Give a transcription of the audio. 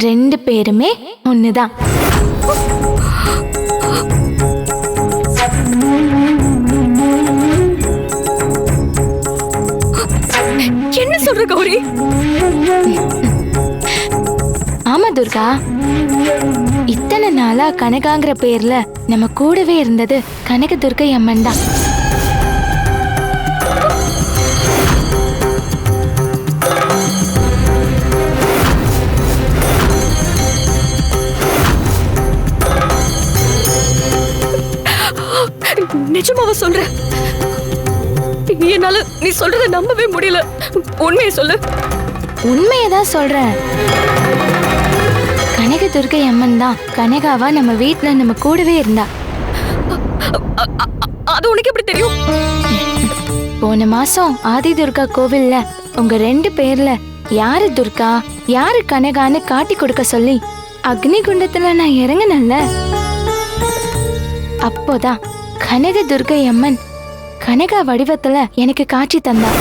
ரெண்டு பேருமே ஒண்ணுதான். என்ன சொல்ற கௌரி? ஆமா துர்கா, இத்தனை நாளா கனகாங்கிற பேர்ல நம்ம கூடவே இருந்தது கனக துர்கை அம்மன் தான். நிஜமாவா சொல்ற? என்னால நீ சொல்றத நம்பவே முடியல. உண்மையை சொல்லு. உண்மையதான் சொல்றேன். கனக துர்கை அம்மன் தான் கனகாவா நம்ம வீட்டுல நம்ம கூடவே இருந்தா. அது உனக்கு எப்படி தெரியும்? போன மாசம் ஆதி துர்கா கோவில்ல உங்க ரெண்டு பேர்ல யாரு துர்கா யாரு கனகான்னு காட்டி கொடுக்க சொல்லி அக்னி குண்டத்துல நான் இறங்கினல்ல. அப்போதான் கனக துர்கை அம்மன் கனகா வடிவத்துல எனக்கு காட்சி தந்தா.